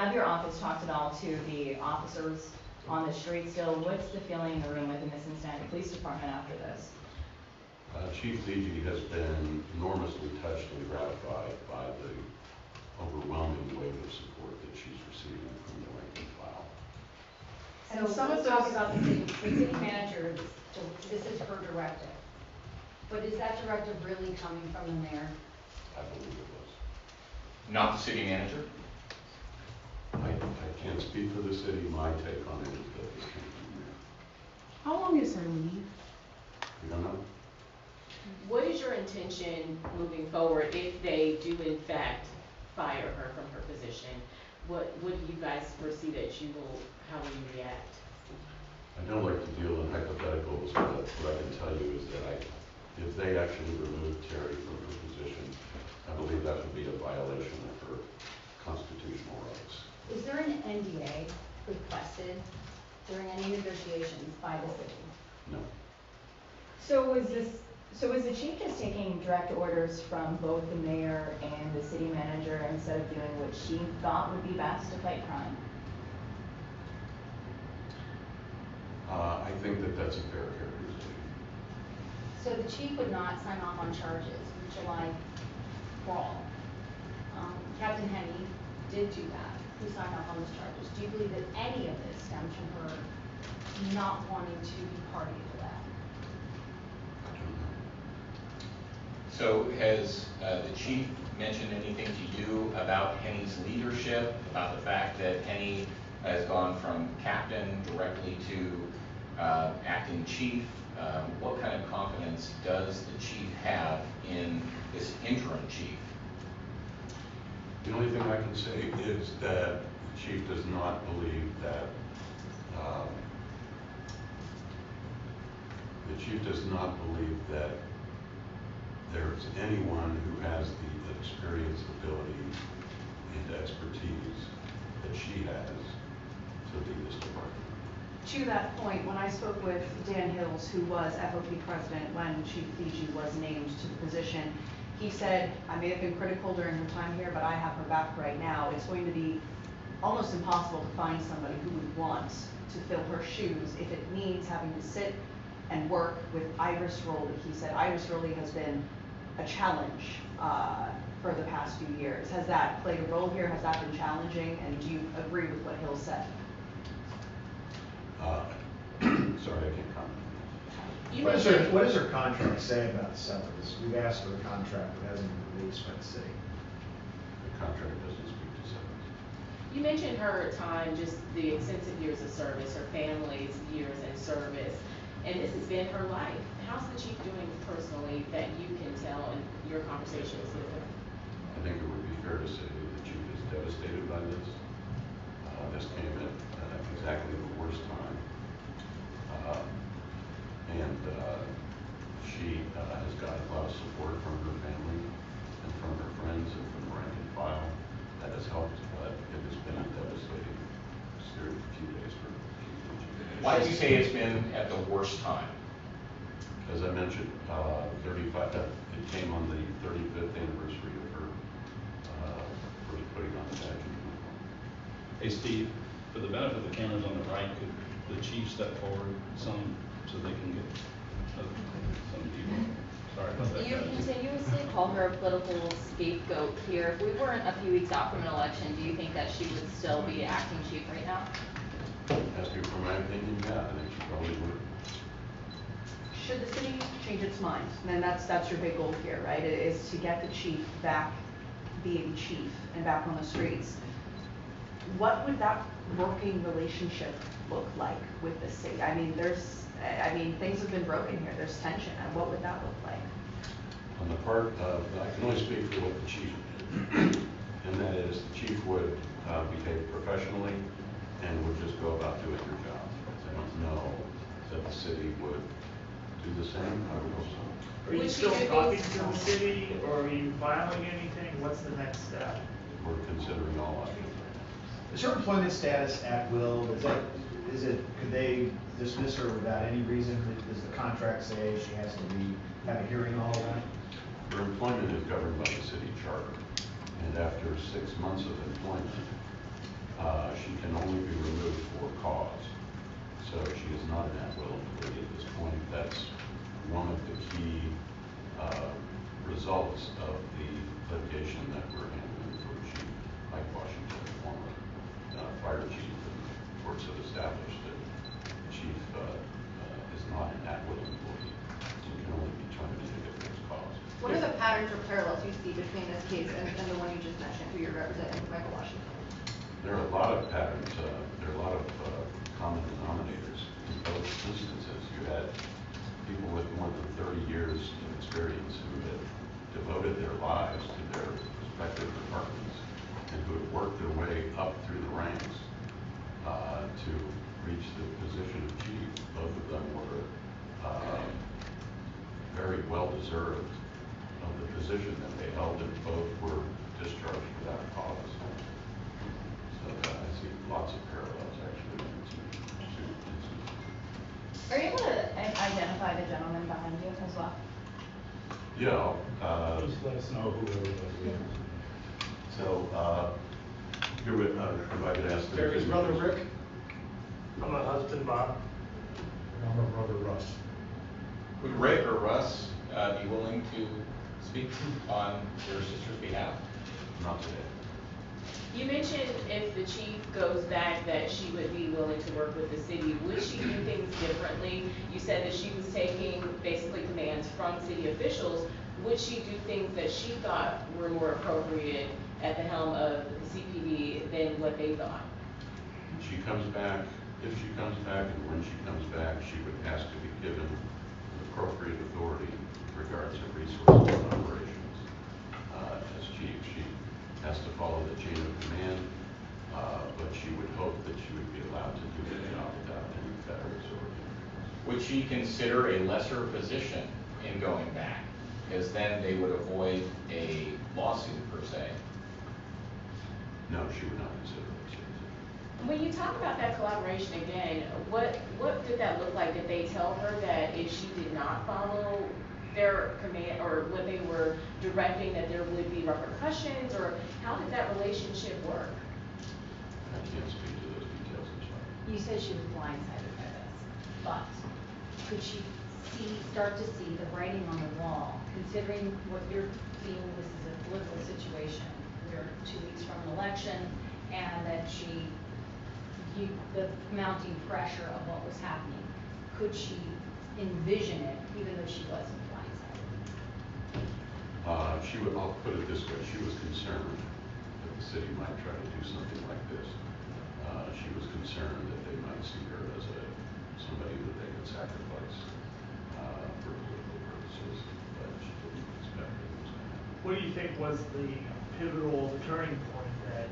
have your office talked at all to the officers on the street still? What's the feeling in the room within the Cincinnati Police Department after this? Chief Fiji has been enormously touched and gratified by the overwhelming wave of support that she's receiving from the rank and file. And some of those about the city manager, this is her directive. But is that directive really coming from the mayor? I believe it was. Not the city manager? I can't speak for the city. My take on it is that this came from the mayor. How long is her leave? We don't know. What is your intention moving forward if they do in fact fire her from her position? What do you guys foresee that how will you react? I don't like to deal in hypotheticals, but what I can tell you is that if they actually remove Terry from her position, I believe that would be a violation of her constitutional rights. Is there an NDA requested during any negotiations by the city? No. So was the chief just taking direct orders from both the mayor and the city manager instead of doing what she thought would be best to fight crime? I think that that's a fair characterization. So the chief would not sign off on charges in July brawl. Captain Henny did do that. Who signed off on those charges? Do you believe that any of this stems from her not wanting to be party to that? I don't know. So has the chief mentioned anything to you about Henny's leadership, about the fact that Henny has gone from captain directly to acting chief? What kind of confidence does the chief have in this interim chief? The only thing I can say is that the chief does not believe that there's anyone who has the experience, ability, and expertise that she has to lead this department. To that point, when I spoke with Dan Hills, who was FOP president when Chief Fiji was named to the position, he said, I may have been critical during her time here, but I have her back right now. It's going to be almost impossible to find somebody who would want to fill her shoes if it means having to sit and work with Iris Rowley. He said Iris Rowley has been a challenge for the past few years. Has that played a role here? Has that been challenging? And do you agree with what Hill said? Sorry, I can't comment. What does her contract say about severance? We've asked for a contract that hasn't been released by the city. The contract doesn't speak to severance. You mentioned her time, just the extensive years of service, her family's years in service, and this has been her life. How's the chief doing personally that you can tell in your conversations with her? I think it would be fair to say that the chief is devastated by this. This came at exactly the worst time. She has gotten a lot of support from her family and from her friends and from the rank and file. That has helped, but it has been a devastating few days for her. Why do you say it's been at the worst time? As I mentioned, it came on the 35th anniversary of her first putting on the badge and uniform. Hey Steve, for the benefit of the cameras on the right, could the chief step forward some so they can get some people? Sorry about that. You guys. continuously call her a political scapegoat here. If we weren't a few weeks out from an election, do you think that she would still be acting chief right now? Asking for my opinion, yeah, I think she probably would. Should the city change its mind? And that's your big goal here, right? It is to get the chief back being chief and back on the streets. What would that working relationship look like with the city? I mean, things have been broken here. There's tension. And what would that look like? On the part of, I can only speak for what the chief did, and that is the chief would behave professionally and would just go about doing her job. I don't know that the city would do the same. I would hope so. Are you still talking to the city, or are you filing anything? What's the next step? We're considering all options. Is her employment status at will? Could they dismiss her without any reason? Does the contract say she has to have a hearing and all of that? Her employment is governed by the city charter, and after 6 months of employment, not an at-will employee at this point. That's one of the key results of the litigation that we're handling for Chief Mike Washington, the former fire chief. And courts have established that the chief is not an at-will employee. He can only be terminated if there's cause. What are the patterns or parallels you see between this case and the one you just mentioned, who you're representing, Michael Washington? There are a lot of patterns. There are a lot of common denominators in both instances. You had people with more than 30 years of experience who had devoted their lives to their respective departments and who had worked their way up through the ranks to reach the position of chief. Both of them were very well deserved of the position that they held, and both were discharged without cause. So I see lots of parallels actually in the two instances. Are you able to identify the gentleman behind you as well? Yeah. Just let us know who everybody is. So, you're with, if I could ask. Terry's brother Rick. I'm a husband, Bob. I'm her brother Russ. Would Rick or Russ be willing to speak on your sister's behalf? Not today. You mentioned if the chief goes back that she would be willing to work with the city. Would she do things differently? You said that she was taking basically commands from city officials. Would she do things that she thought were more appropriate at the helm of the CPD than what they thought? She comes back, if she comes back and when she comes back, she would ask to be given appropriate authority with regards to resources and operations. As chief, she has to follow the chain of command, but she would hope that she would be allowed to do the job without any fetters or hindrances. Would she consider a lesser position in going back? Because then they would avoid a lawsuit per se. No, she would not consider it. When you talk about that collaboration again, what did that look like? Did they tell her that if she did not follow their command or what they were directing, that there would be repercussions, or how did that relationship work? I can't speak to those details, I'm sorry. You said she was blindsided by this, but could she start to see the writing on the wall, considering what you're seeing, this is a political situation, we're 2 weeks from an election, and that the mounting pressure of what was happening, could she envision it, even though she wasn't blindsided? I'll put it this way, she was concerned that the city might try to do something like this. She was concerned that they might see her as somebody that they could sacrifice for political purposes, but she didn't expect that it was going to happen. What do you think was the pivotal turning point that,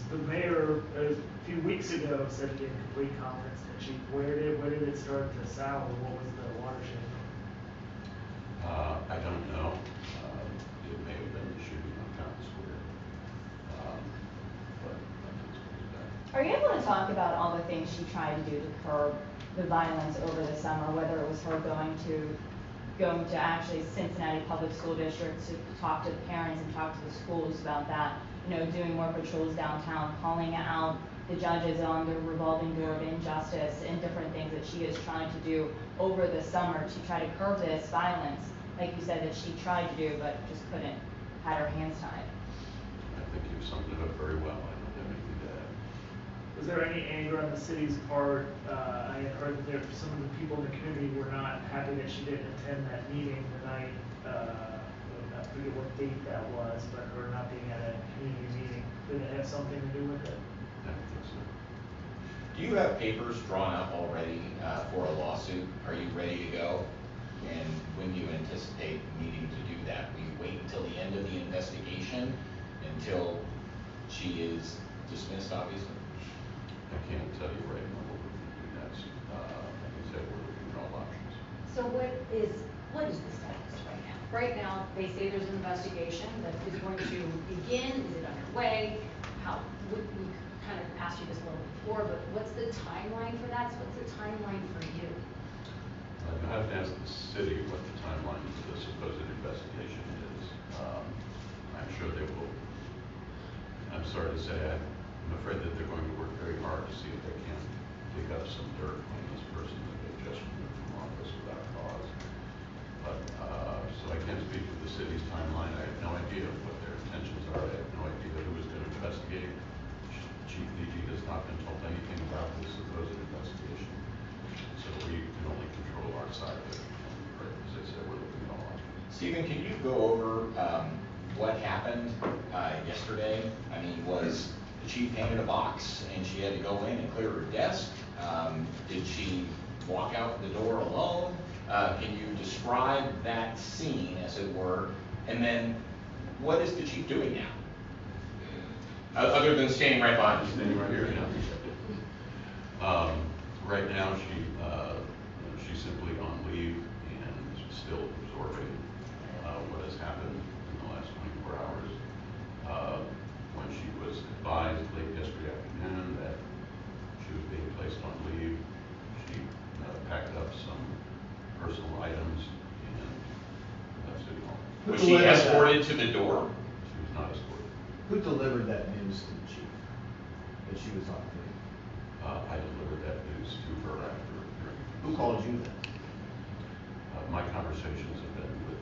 the mayor a few weeks ago said he had complete confidence in the chief? Where did it start to sour? What was the watershed? I don't know. It may have been the shooting on Town Square. But nothing's pretty bad. Are you able to talk about all the things she tried to do to curb the violence over the summer, whether it was her going to actually Cincinnati Public School District to talk to the parents and talk to the schools about that, doing more patrols downtown, calling out the judges on the revolving door of injustice and different things that she is trying to do over the summer to try to curb this violence, like you said that she tried to do but just couldn't, had her hands tied? I think you've summed it up very well. I don't have anything to add. Was there any anger on the city's part? I had heard that some of the people in the community were not happy that she didn't attend that meeting the night, I forget what date that was, but her not being at a community meeting. Did it have something to do with it? I don't think so. Do you have papers drawn up already for a lawsuit? Are you ready to go? And when do you anticipate needing to do that? Will you wait until the end of the investigation, until she is dismissed, obviously? I can't tell you right now what we're going to do next. Like I said, we're looking at all options. So what is the status right now? Right now, they say there's an investigation that is going to begin. Is it underway? We kind of asked you this a little before, but what's the timeline for that? So what's the timeline for you? You have to ask the city what the timeline for the supposed investigation is. I'm sure they will. I'm sorry to say, I'm afraid that they're going to work very hard to see if they can dig up some dirt on this person. not been told anything about this supposed investigation. So we can only control our side of it. And as I said, we're looking at all options. Stephen, can you go over what happened yesterday? I mean, was the chief handed a box and she had to go in and clear her desk? Did she walk out the door alone? Can you describe that scene, as it were? And then, what is the chief doing now? Other than standing right behind you. Standing right here, yeah. Right now, she's simply on leave and still absorbing what has happened in the last 24 hours. When she was advised late yesterday afternoon that she was being placed on leave, she packed up some personal items and left city hall. Was she escorted to the door? She was not escorted. Who delivered that news to the chief, that she was on leave? I delivered that news to her after hearing. Who called you then? My conversations have been with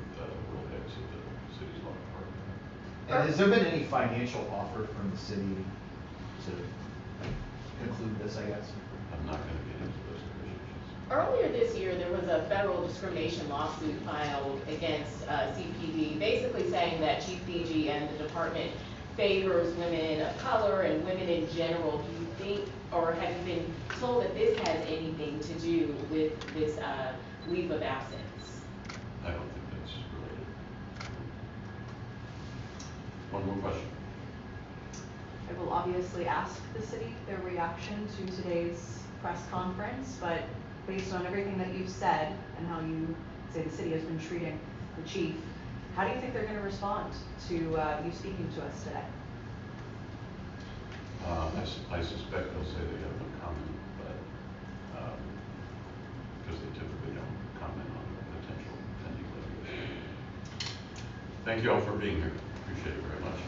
Will Hicks of the city's law department. And has there been any financial offer from the city to conclude this, I guess? I'm not going to get into those negotiations. Earlier this year, there was a federal discrimination lawsuit filed against CPD, basically saying that Chief Fiji and the department favors women of color and women in general. Do you think, or have you been told that this has anything to do with this leave of absence? I don't think that's related. One more question. I will obviously ask the city their reaction to today's press conference, but based on everything that you've said and how you say the city has been treating the chief, how do you think they're going to respond to you speaking to us today? I suspect they'll say they have no comment, but because they typically don't comment on potential pending litigation. Thank you all for being here. Appreciate it very much.